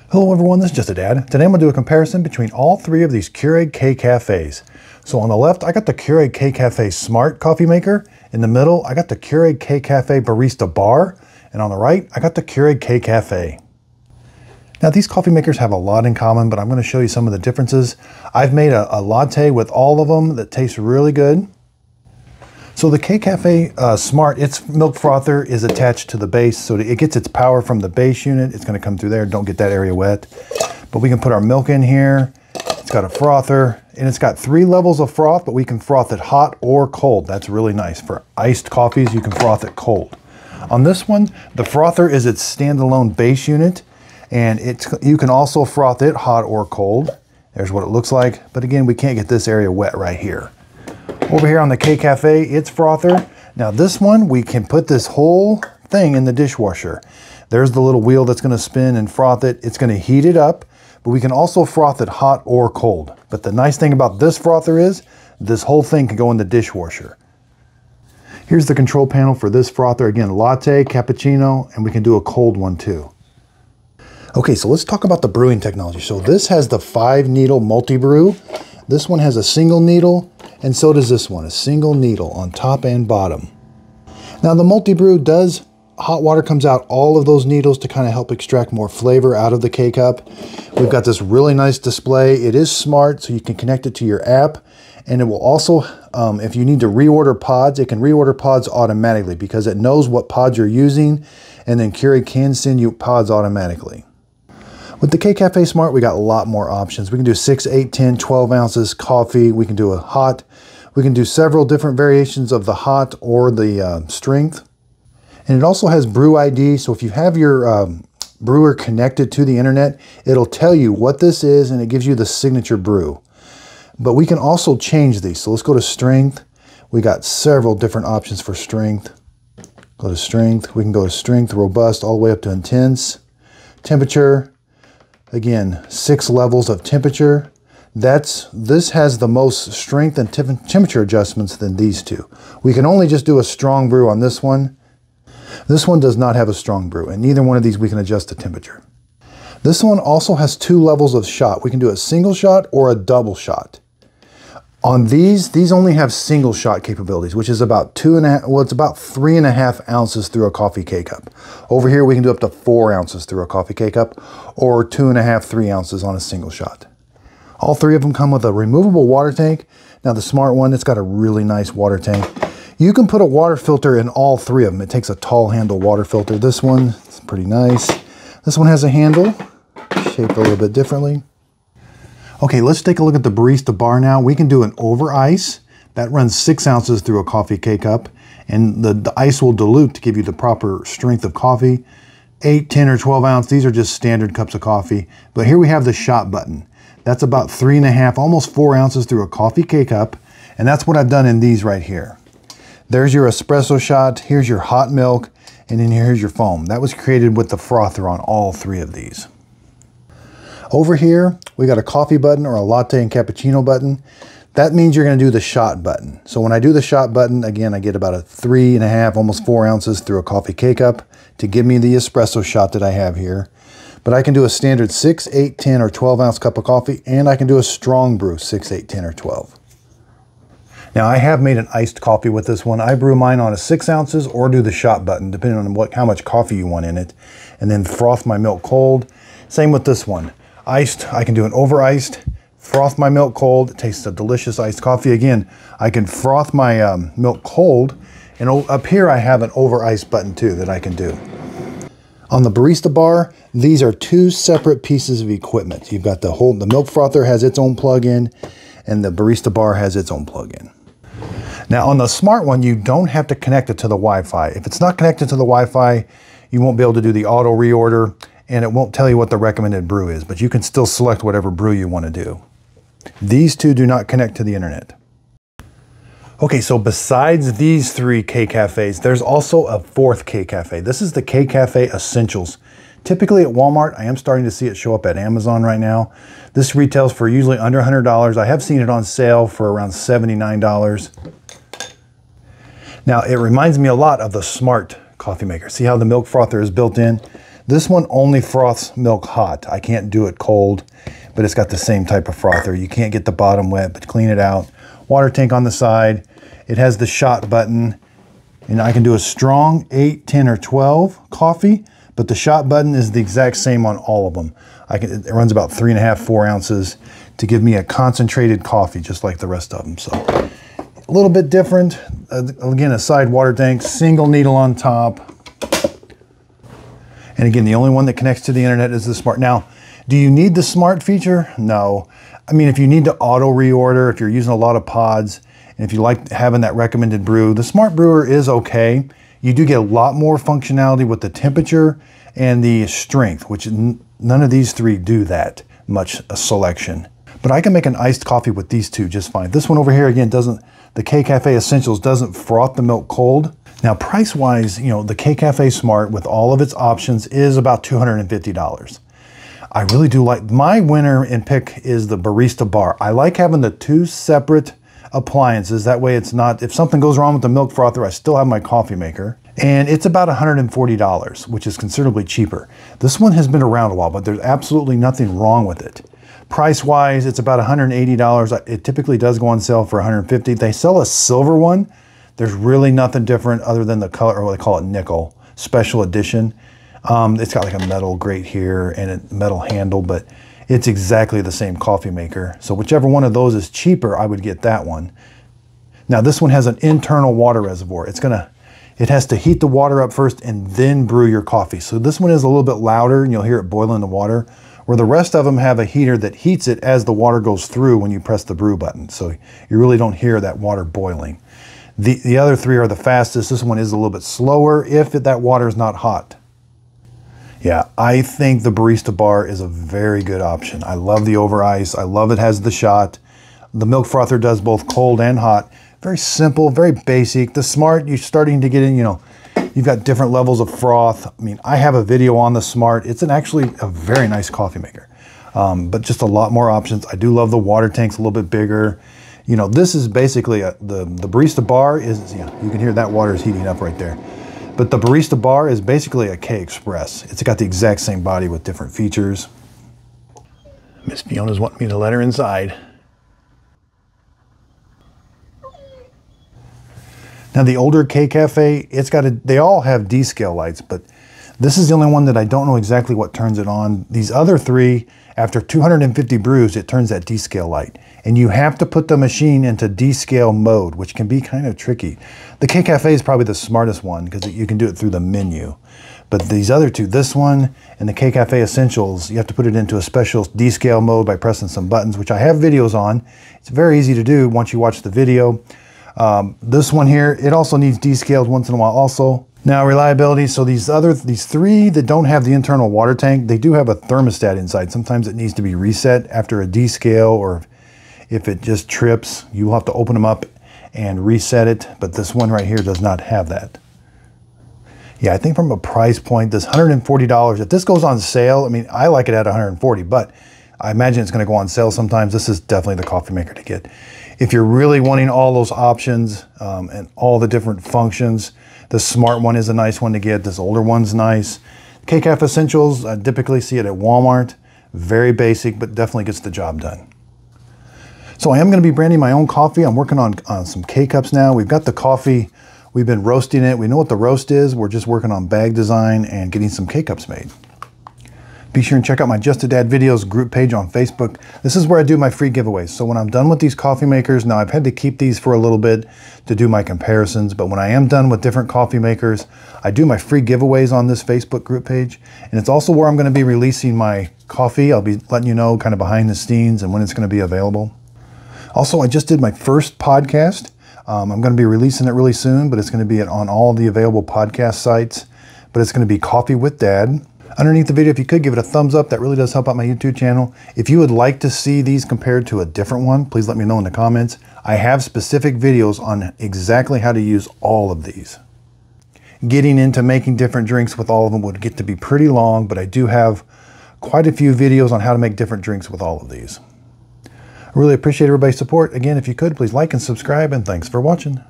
Hello everyone, this is Just a Dad. Today I'm going to do a comparison between all three of these Keurig K-Cafes. So on the left, I got the Keurig K-Cafe Smart Coffee Maker. In the middle, I got the Keurig K-Cafe Barista Bar. And on the right, I got the Keurig K-Cafe. Now these coffee makers have a lot in common, but I'm going to show you some of the differences. I've made a latte with all of them that tastes really good. So the K-Cafe Smart, its milk frother is attached to the base, so it gets its power from the base unit. It's going to come through there. Don't get that area wet. But we can put our milk in here. It's got a frother, and it's got 3 levels of froth, but we can froth it hot or cold. That's really nice. For iced coffees, you can froth it cold. On this one, the frother is its standalone base unit, and you can also froth it hot or cold. There's what it looks like. But again, we can't get this area wet right here. Over here on the K-Cafe, it's frother. Now this one, we can put this whole thing in the dishwasher. There's the little wheel that's going to spin and froth it. It's going to heat it up, but we can also froth it hot or cold. But the nice thing about this frother is this whole thing can go in the dishwasher. Here's the control panel for this frother. Again, latte, cappuccino, and we can do a cold one too. Okay, so let's talk about the brewing technology. So this has the 5-needle multi-brew. This one has a single needle, and so does this one, a single needle on top and bottom. Now the multi-brew hot water comes out all of those needles to kind of help extract more flavor out of the K-Cup. We've got this really nice display. It is smart, so you can connect it to your app, and it will also, if you need to reorder pods, it can reorder pods automatically because it knows what pods you're using, and then Keurig can send you pods automatically. With the K-Cafe Smart, we got a lot more options. We can do 6, 8, 10, 12 ounces coffee. We can do a hot. We can do several different variations of the hot or the strength. And it also has brew ID. So if you have your brewer connected to the internet, it'll tell you what this is and it gives you the signature brew. But we can also change these. So let's go to strength. We got several different options for strength. Go to strength. We can go to strength, robust, all the way up to intense. Temperature. Again, 6 levels of temperature. This has the most strength and temperature adjustments than these two. We can only just do a strong brew on this one. This one does not have a strong brew, and neither one of these we can adjust the temperature. This one also has 2 levels of shot. We can do a single shot or a double shot. On these only have single shot capabilities, which is about 2.5, well, it's about 3.5 ounces through a coffee K-Cup. Over here, we can do up to 4 ounces through a coffee K-Cup, or 2.5, 3 ounces on a single shot. All 3 of them come with a removable water tank. Now the Smart one, it's got a really nice water tank. You can put a water filter in all 3 of them. It takes a tall handle water filter. This one, it's pretty nice. This one has a handle, shaped a little bit differently. Okay, let's take a look at the Barista Bar now. We can do an over ice. That runs 6 ounces through a coffee K-Cup, and the ice will dilute to give you the proper strength of coffee. 8, 10, or 12 ounce, these are just standard cups of coffee. But here we have the shot button. That's about 3.5, almost 4 ounces through a coffee K-Cup, and that's what I've done in these right here. There's your espresso shot, here's your hot milk, and then here's your foam. That was created with the frother on all 3 of these. Over here, we got a coffee button or a latte and cappuccino button. That means you're going to do the shot button. So when I do the shot button, again, I get about a 3.5, almost 4 ounces through a coffee K-Cup to give me the espresso shot that I have here. But I can do a standard 6, 8, 10, or 12 ounce cup of coffee, and I can do a strong brew, 6, 8, 10, or 12. Now I have made an iced coffee with this one. I brew mine on a 6 ounces or do the shot button, depending on how much coffee you want in it, and then froth my milk cold. Same with this one. Iced, I can do an over iced, froth my milk cold. It tastes a delicious iced coffee. Again, I can froth my milk cold, and up here I have an over iced button too that I can do. On the Barista Bar, these are 2 separate pieces of equipment. You've got the milk frother has its own plug-in, and the Barista Bar has its own plug-in. Now on the Smart one, you don't have to connect it to the Wi-Fi. If it's not connected to the Wi-Fi, you won't be able to do the auto reorder, and it won't tell you what the recommended brew is, but you can still select whatever brew you want to do. These 2 do not connect to the internet. Okay, so besides these 3 K-Cafes, there's also a 4th K-Cafe. This is the K-Cafe Essentials. Typically at Walmart, I am starting to see it show up at Amazon right now. This retails for usually under $100. I have seen it on sale for around $79. Now, it reminds me a lot of the Smart coffee maker. See how the milk frother is built in? This one only froths milk hot. I can't do it cold, but it's got the same type of frother. You can't get the bottom wet, but clean it out. Water tank on the side. It has the shot button, and I can do a strong 8, 10, or 12 coffee, but the shot button is the exact same on all of them. It runs about 3.5, 4 ounces to give me a concentrated coffee, just like the rest of them. So a little bit different. Again, a side water tank, single needle on top. And again, the only one that connects to the internet is the smart. Now, do you need the smart feature? No. I mean, if you need to auto reorder, if you're using a lot of pods, and if you like having that recommended brew, the smart brewer is okay. You do get a lot more functionality with the temperature and the strength, which none of these three do that much a selection. But I can make an iced coffee with these two just fine. This one over here, again, the K-Cafe Essentials doesn't froth the milk cold. Now, price-wise, you know, the K-Cafe Smart with all of its options is about $250. I really do like, my winner and pick is the Barista Bar. I like having the two separate appliances. That way it's not, if something goes wrong with the milk frother, I still have my coffee maker. And it's about $140, which is considerably cheaper. This one has been around a while, but there's absolutely nothing wrong with it. Price-wise, it's about $180. It typically does go on sale for $150. They sell a silver one. There's really nothing different other than the color, or what they call it, nickel, special edition. It's got like a metal grate here and a metal handle, but it's exactly the same coffee maker. So whichever one of those is cheaper, I would get that one. Now this one has an internal water reservoir. It has to heat the water up first and then brew your coffee. So this one is a little bit louder and you'll hear it boiling the water, where the rest of them have a heater that heats it as the water goes through when you press the brew button. So you really don't hear that water boiling. The other three are the fastest. This one is a little bit slower if that water is not hot. Yeah, I think the Barista Bar is a very good option. I love the over ice. I love it has the shot. The milk frother does both cold and hot. Very simple, very basic. The Smart, you're starting to get in, you know, you've got different levels of froth. I mean, I have a video on the Smart. It's actually a very nice coffee maker, but just a lot more options. I do love the water tanks, a little bit bigger. You know, this is basically the Barista Bar is, you know, you can hear that water is heating up right there. But the Barista Bar is basically a K-Express. It's got the exact same body with different features. Miss Fiona's wanting me to let her inside. Now the older K-Cafe, they all have D-scale lights, but this is the only one that I don't know exactly what turns it on. These other three, after 250 brews, it turns that D-scale light. And you have to put the machine into D-scale mode, which can be kind of tricky. The K-Cafe is probably the smartest one because you can do it through the menu. But these other two, this one and the K-Cafe Essentials, you have to put it into a special D-scale mode by pressing some buttons, which I have videos on. It's very easy to do once you watch the video. This one here, it also needs descaled once in a while also. Now reliability, so these three that don't have the internal water tank, they do have a thermostat inside. Sometimes it needs to be reset after a descale, or if it just trips, you will have to open them up and reset it. But this one right here does not have that. Yeah, I think from a price point, this $140, if this goes on sale, I mean, I like it at $140, but I imagine it's going to go on sale sometimes. This is definitely the coffee maker to get. If you're really wanting all those options and all the different functions, the Smart one is a nice one to get. This older one's nice. K-Cafe Essentials, I typically see it at Walmart. Very basic, but definitely gets the job done. So I am going to be branding my own coffee. I'm working on some K-Cups now. We've got the coffee. We've been roasting it. We know what the roast is. We're just working on bag design and getting some K-Cups made. Be sure and check out my Just a Dad Videos group page on Facebook. This is where I do my free giveaways. So when I'm done with these coffee makers, now I've had to keep these for a little bit to do my comparisons, but when I am done with different coffee makers, I do my free giveaways on this Facebook group page. And it's also where I'm going to be releasing my coffee. I'll be letting you know kind of behind the scenes and when it's going to be available. Also, I just did my first podcast. I'm going to be releasing it really soon, but it's going to be on all the available podcast sites. But it's going to be Coffee with Dad. Underneath the video, if you could give it a thumbs up, that really does help out my YouTube channel. If you would like to see these compared to a different one, please let me know in the comments. I have specific videos on exactly how to use all of these. Getting into making different drinks with all of them would get to be pretty long, but I do have quite a few videos on how to make different drinks with all of these. I really appreciate everybody's support. Again, if you could, please like and subscribe, and thanks for watching.